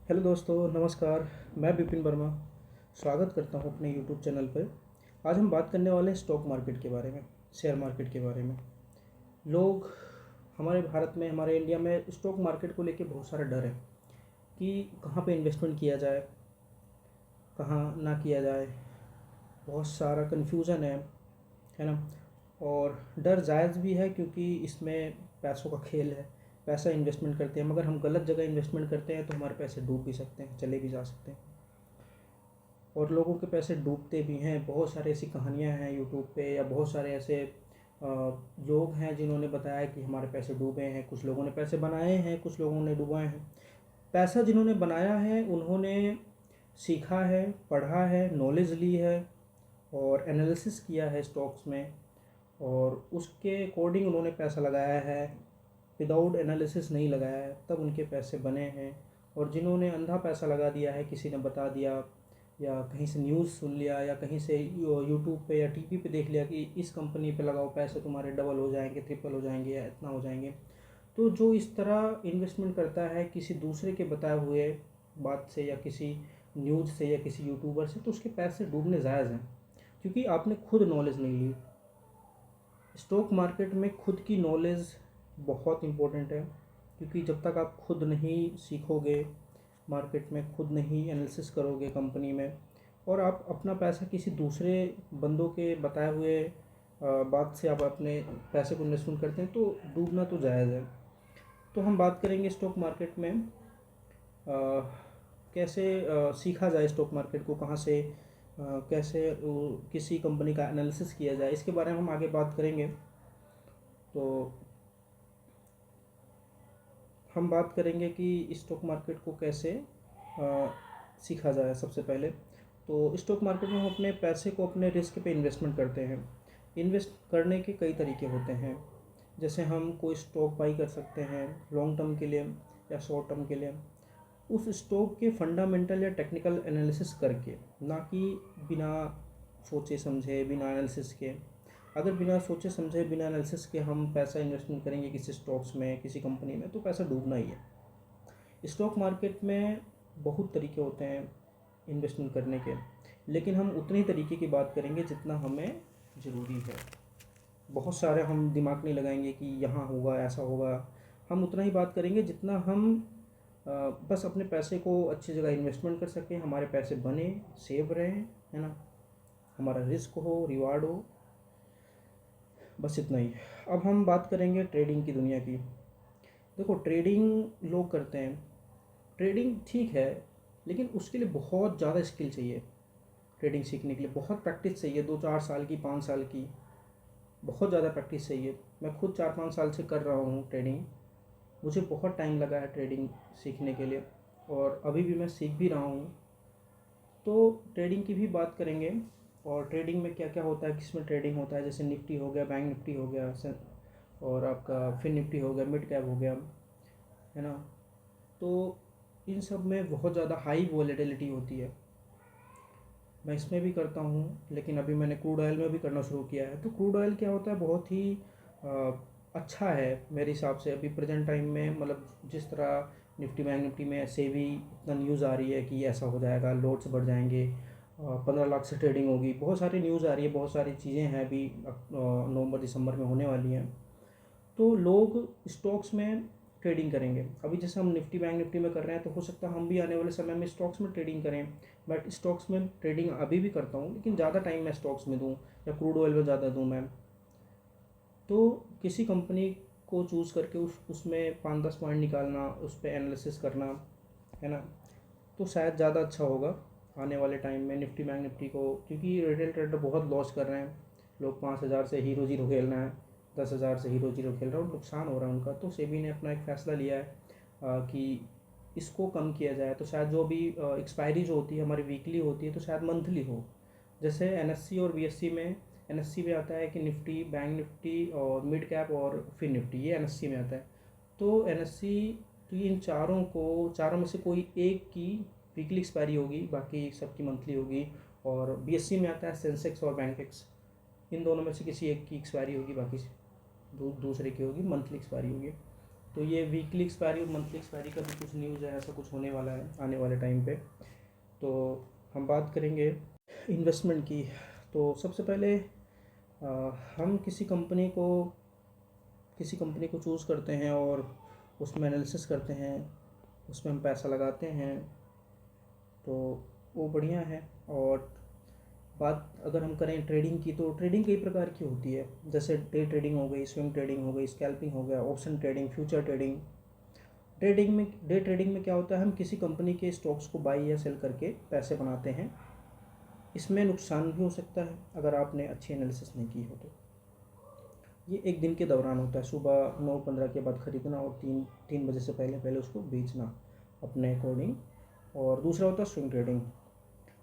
Hello दोस्तों, नमस्कार। मैं विपिन वर्मा स्वागत करता हूं अपने यूट्यूब चैनल पर। आज हम बात करने वाले हैं स्टॉक मार्केट के बारे में, शेयर मार्केट के बारे में। लोग हमारे भारत में, हमारे इंडिया में स्टॉक मार्केट को लेके बहुत सारा डर है कि कहाँ पे इन्वेस्टमेंट किया जाए, कहाँ ना किया जाए। बहुत सारा कन्फ्यूज़न है ना। और डर जायज़ भी है क्योंकि इसमें पैसों का खेल है। पैसा इन्वेस्टमेंट करते हैं, मगर हम गलत जगह इन्वेस्टमेंट करते हैं तो हमारे पैसे डूब भी सकते हैं, चले भी जा सकते हैं। और लोगों के पैसे डूबते भी हैं। बहुत सारी ऐसी कहानियाँ हैं यूट्यूब पे, या बहुत सारे ऐसे लोग हैं जिन्होंने बताया कि हमारे पैसे डूबे हैं। कुछ लोगों ने पैसे बनाए हैं, कुछ लोगों ने डुबाए हैं। पैसा जिन्होंने बनाया है उन्होंने सीखा है, पढ़ा है, नॉलेज ली है और एनालिसिस किया है स्टॉक्स में, और उसके अकॉर्डिंग उन्होंने पैसा लगाया है। विदाउट एनालिसिस नहीं लगाया है, तब उनके पैसे बने हैं। और जिन्होंने अंधा पैसा लगा दिया है, किसी ने बता दिया या कहीं से न्यूज़ सुन लिया या कहीं से यूट्यूब पे या टीवी पे देख लिया कि इस कंपनी पे लगाओ पैसे, तुम्हारे डबल हो जाएंगे, ट्रिपल हो जाएंगे या इतना हो जाएंगे। तो जो इस तरह इन्वेस्टमेंट करता है किसी दूसरे के बताए हुए बात से या किसी न्यूज़ से या किसी यूट्यूबर से, तो उसके पैसे डूबने जायज़ हैं, क्योंकि आपने खुद नॉलेज नहीं ली। स्टॉक मार्केट में खुद की नॉलेज बहुत इम्पोर्टेंट है, क्योंकि जब तक आप खुद नहीं सीखोगे मार्केट में, खुद नहीं एनालिसिस करोगे कंपनी में, और आप अपना पैसा किसी दूसरे बंदों के बताए हुए बात से आप अपने पैसे को इन्वेस्टमेंट करते हैं, तो डूबना तो जायज़ है। तो हम बात करेंगे स्टॉक मार्केट में कैसे सीखा जाए स्टॉक मार्केट को, कहाँ से कैसे किसी कंपनी का एनालिसिस किया जाए, इसके बारे में हम आगे बात करेंगे। तो हम बात करेंगे कि स्टॉक मार्केट को कैसे सीखा जाए। सबसे पहले तो स्टॉक मार्केट में हम अपने पैसे को अपने रिस्क पे इन्वेस्टमेंट करते हैं। इन्वेस्ट करने के कई तरीके होते हैं। जैसे हम कोई स्टॉक बाई कर सकते हैं लॉन्ग टर्म के लिए या शॉर्ट टर्म के लिए, उस स्टॉक के फंडामेंटल या टेक्निकल एनालिसिस करके, ना कि बिना सोचे समझे, बिना एनालिसिस के। अगर बिना सोचे समझे, बिना एनालिसिस के हम पैसा इन्वेस्टमेंट करेंगे किसी स्टॉक्स में, किसी कंपनी में, तो पैसा डूबना ही है। स्टॉक मार्केट में बहुत तरीके होते हैं इन्वेस्टमेंट करने के, लेकिन हम उतने ही तरीके की बात करेंगे जितना हमें ज़रूरी है। बहुत सारे हम दिमाग नहीं लगाएंगे कि यहाँ होगा, ऐसा होगा। हम उतना ही बात करेंगे जितना हम बस अपने पैसे को अच्छी जगह इन्वेस्टमेंट कर सकें, हमारे पैसे बने, सेव रहें, है ना, हमारा रिस्क हो, रिवार्ड हो, बस इतना ही। अब हम बात करेंगे ट्रेडिंग की दुनिया की। देखो, ट्रेडिंग लोग करते हैं। ट्रेडिंग ठीक है, लेकिन उसके लिए बहुत ज़्यादा स्किल चाहिए। ट्रेडिंग सीखने के लिए बहुत प्रैक्टिस चाहिए, 2-4 साल की, 5 साल की, बहुत ज़्यादा प्रैक्टिस चाहिए। मैं खुद 4-5 साल से कर रहा हूँ ट्रेडिंग। मुझे बहुत टाइम लगा है ट्रेडिंग सीखने के लिए, और अभी भी मैं सीख भी रहा हूँ। तो ट्रेडिंग की भी बात करेंगे, और ट्रेडिंग में क्या क्या होता है, किस में ट्रेडिंग होता है। जैसे निफ्टी हो गया, बैंक निफ्टी हो गया, और आपका फिन निफ्टी हो गया, मिड कैप हो गया, है ना। तो इन सब में बहुत ज़्यादा हाई वॉलेटिलिटी होती है। मैं इसमें भी करता हूँ, लेकिन अभी मैंने क्रूड ऑयल में भी करना शुरू किया है। तो क्रूड ऑयल क्या होता है, बहुत ही अ, अच्छा है मेरे हिसाब से अभी प्रेजेंट टाइम में। मतलब जिस तरह निफ्टी, बैंक निफ्टी में ऐसे भी इतना न्यूज़ आ रही है कि ऐसा हो जाएगा, लोड्स बढ़ जाएंगे, 15 लाख से ट्रेडिंग होगी, बहुत सारी न्यूज़ आ रही है, बहुत सारी चीज़ें हैं अभी नवंबर दिसंबर में होने वाली हैं। तो लोग स्टॉक्स में ट्रेडिंग करेंगे। अभी जैसे हम निफ्टी, बैंक निफ्टी में कर रहे हैं, तो हो सकता है हम भी आने वाले समय में स्टॉक्स में ट्रेडिंग करें। बट स्टॉक्स में ट्रेडिंग अभी भी करता हूँ, लेकिन ज़्यादा टाइम मैं स्टॉक्स में दूँ या क्रूड ऑयल में ज़्यादा दूँ मैं। तो किसी कंपनी को चूज़ करके उसमें 5-10 पॉइंट निकालना, उस पर एनालिसिस करना, है ना, तो शायद ज़्यादा अच्छा होगा आने वाले टाइम में निफ्टी, बैंक निफ्टी को। क्योंकि रिटेल ट्रेडर बहुत लॉस कर रहे हैं। लोग 5,000 से हीरो जीरो खेलना है, 10,000 से हीरो जीरो खेल रहा है, और नुकसान हो रहा है उनका। तो सेबी ने अपना एक फ़ैसला लिया है कि इसको कम किया जाए। तो शायद जो भी एक्सपायरी जो होती है हमारी वीकली होती है, तो शायद मंथली हो। जैसे एनएससी और बीएससी में, एनएससी में आता है कि निफ्टी, बैंक निफ्टी और मिड कैप और फिन निफ्टी, ये एनएससी में आता है। तो एनएससी, तो इन चारों में से कोई एक की वीकली एक्सपायरी होगी, बाकी सबकी मंथली होगी। और बीएससी में आता है सेंसेक्स और बैंकेक्स, इन दोनों में से किसी एक की एक्सपायरी होगी, बाकी दूसरे की होगी मंथली एक्सपायरी होगी। तो ये वीकली एक्सपायरी और मंथली एक्सपायरी का भी कुछ न्यूज़ है, ऐसा कुछ होने वाला है आने वाले टाइम पे। तो हम बात करेंगे इन्वेस्टमेंट की। तो सबसे पहले हम किसी कंपनी को चूज़ करते हैं और उसमें एनालिसिस करते हैं, उसमें हम पैसा लगाते हैं, तो वो बढ़िया है। और बात अगर हम करें ट्रेडिंग की, तो ट्रेडिंग कई प्रकार की होती है, जैसे डे ट्रेडिंग हो गई, स्विंग ट्रेडिंग हो गई, स्कैल्पिंग हो गया, option trading, future trading. Day trading में क्या होता है, हम किसी कंपनी के स्टॉक्स को बाई या सेल करके पैसे बनाते हैं। इसमें नुकसान भी हो सकता है अगर आपने अच्छी एनालिसिस नहीं की हो तो। ये एक दिन के दौरान होता है, सुबह 9:15 के बाद ख़रीदना और 3 बजे से पहले पहले उसको बेचना अपने अकॉर्डिंग। और दूसरा होता है स्विंग ट्रेडिंग।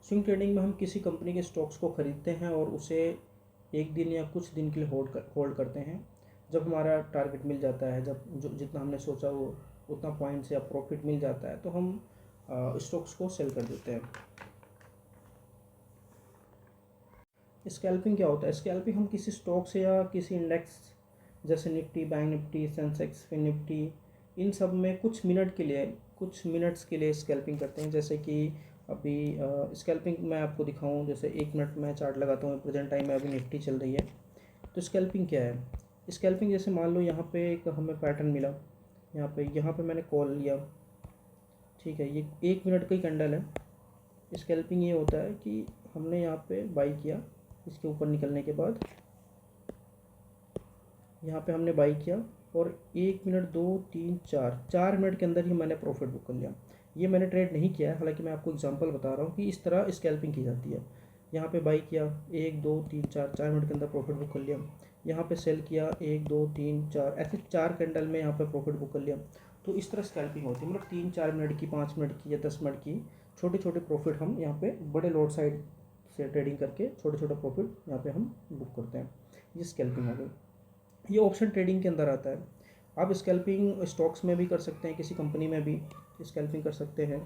स्विंग ट्रेडिंग में हम किसी कंपनी के स्टॉक्स को ख़रीदते हैं और उसे एक दिन या कुछ दिन के लिए होल्ड करते हैं। जब हमारा टारगेट मिल जाता है, जब जो जितना हमने सोचा वो उतना पॉइंट्स या प्रॉफिट मिल जाता है, तो हम स्टॉक्स को सेल कर देते हैं। स्कैल्पिंग क्या होता है? स्कैल्पिंग हम किसी स्टॉक से या किसी इंडेक्स, जैसे निफ्टी, बैंक निफ्टी, सेंसेक्स, फिन निफ्टी, इन सब में कुछ मिनट्स के लिए स्कैल्पिंग करते हैं। जैसे कि अभी स्कैल्पिंग मैं आपको दिखाऊं, जैसे 1 मिनट में चार्ट लगाता हूँ, प्रेजेंट टाइम में अभी निफ्टी चल रही है। तो स्कैल्पिंग क्या है? स्कैल्पिंग जैसे मान लो यहाँ पे एक हमें पैटर्न मिला, यहाँ पे मैंने कॉल लिया, ठीक है, ये 1 मिनट का ही कैंडल है। स्कैल्पिंग ये होता है कि हमने यहाँ पे बाई किया, इसके ऊपर निकलने के बाद यहाँ पे हमने बाई किया और 1 मिनट, 2, 3, 4 मिनट के अंदर ही मैंने प्रॉफिट बुक कर लिया। ये मैंने ट्रेड नहीं किया है, हालांकि मैं आपको एग्जांपल बता रहा हूँ कि इस तरह स्कैल्पिंग की जाती है। यहाँ पे बाई किया, 1, 2, 3, 4 मिनट के अंदर प्रॉफिट बुक कर लिया। यहाँ पे सेल किया, 1, 2, 3, 4, ऐसे 4 कैंडल में यहाँ पे प्रॉफिट बुक कर लिया। तो इस तरह स्कैल्पिंग होती है, मतलब 3-4 मिनट की, 5 मिनट की या 10 मिनट की छोटे छोटे प्रॉफिट हम यहाँ पे बड़े लॉट साइड से ट्रेडिंग करके छोटे छोटे प्रॉफिट यहाँ पे हम बुक करते हैं। ये स्कैल्पिंग हो गई। ये ऑप्शन ट्रेडिंग के अंदर आता है। आप स्कैल्पिंग स्टॉक्स में भी कर सकते हैं, किसी कंपनी में भी स्कैल्पिंग कर सकते हैं,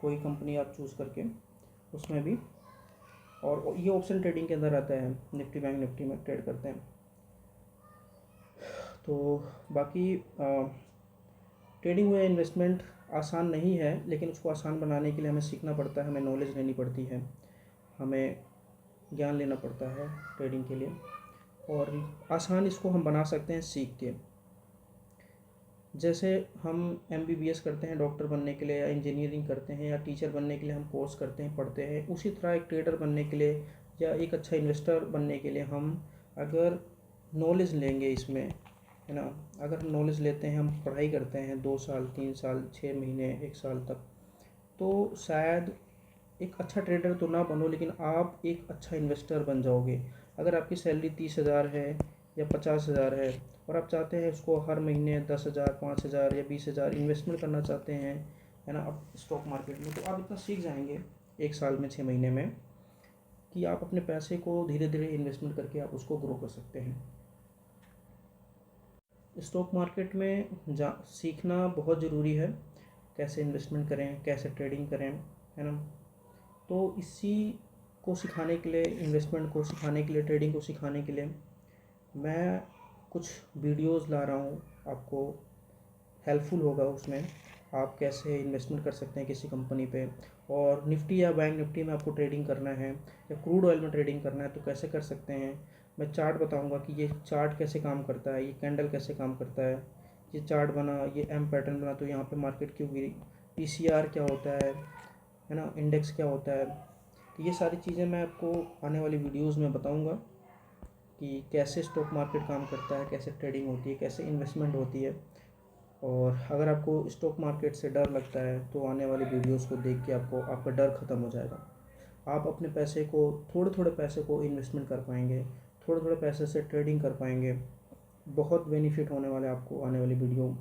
कोई कंपनी आप चूज़ करके उसमें भी। और ये ऑप्शन ट्रेडिंग के अंदर आता है, निफ्टी, बैंक निफ्टी में ट्रेड करते हैं। तो बाकी ट्रेडिंग में इन्वेस्टमेंट आसान नहीं है, लेकिन उसको आसान बनाने के लिए हमें सीखना पड़ता है, हमें नॉलेज लेनी पड़ती है, हमें ज्ञान लेना पड़ता है ट्रेडिंग के लिए। और आसान इसको हम बना सकते हैं सीख के। जैसे हम MBBS करते हैं डॉक्टर बनने के लिए, या इंजीनियरिंग करते हैं, या टीचर बनने के लिए हम कोर्स करते हैं, पढ़ते हैं, उसी तरह एक ट्रेडर बनने के लिए या एक अच्छा इन्वेस्टर बनने के लिए हम अगर नॉलेज लेंगे इसमें, है ना, अगर नॉलेज लेते हैं, हम पढ़ाई करते हैं 2 साल, 3 साल, 6 महीने, 1 साल तक, तो शायद एक अच्छा ट्रेडर तो ना बनो, लेकिन आप एक अच्छा इन्वेस्टर बन जाओगे। अगर आपकी सैलरी 30,000 है या 50,000 है और आप चाहते हैं उसको हर महीने 10,000, 5,000 या 20,000 इन्वेस्टमेंट करना चाहते हैं, है ना, आप स्टॉक मार्केट में, तो आप इतना सीख जाएंगे 1 साल में, 6 महीने में, कि आप अपने पैसे को धीरे धीरे इन्वेस्टमेंट करके आप उसको ग्रो कर सकते हैं। स्टॉक मार्केट में सीखना बहुत ज़रूरी है, कैसे इन्वेस्टमेंट करें, कैसे ट्रेडिंग करें, है ना। तो इसी को सिखाने के लिए, इन्वेस्टमेंट को सिखाने के लिए, ट्रेडिंग को सिखाने के लिए मैं कुछ वीडियोस ला रहा हूँ, आपको हेल्पफुल होगा उसमें। आप कैसे इन्वेस्टमेंट कर सकते हैं किसी कंपनी पे, और निफ्टी या बैंक निफ्टी में आपको ट्रेडिंग करना है या क्रूड ऑयल में ट्रेडिंग करना है तो कैसे कर सकते हैं। मैं चार्ट बताऊंगा कि ये चार्ट कैसे काम करता है, ये कैंडल कैसे काम करता है, ये चार्ट बना, ये एम पैटर्न बना तो यहाँ पे मार्केट क्यों गिरी, PCR क्या होता है ना, इंडेक्स क्या होता है। तो ये सारी चीज़ें मैं आपको आने वाली वीडियोस में बताऊंगा कि कैसे स्टॉक मार्केट काम करता है, कैसे ट्रेडिंग होती है, कैसे इन्वेस्टमेंट होती है। और अगर आपको स्टॉक मार्केट से डर लगता है तो आने वाली वीडियोस को देख के आपको आपका डर ख़त्म हो जाएगा। आप अपने पैसे को, थोड़े थोड़े पैसे को इन्वेस्टमेंट कर पाएंगे, थोड़े थोड़े पैसे से ट्रेडिंग कर पाएंगे। बहुत बेनिफिट होने वाले आपको आने वाली वीडियो।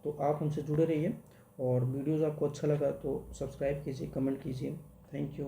तो आप हमसे जुड़े रहिए, और वीडियोज़ आपको अच्छा लगा तो सब्सक्राइब कीजिए, कमेंट कीजिए। Thank you.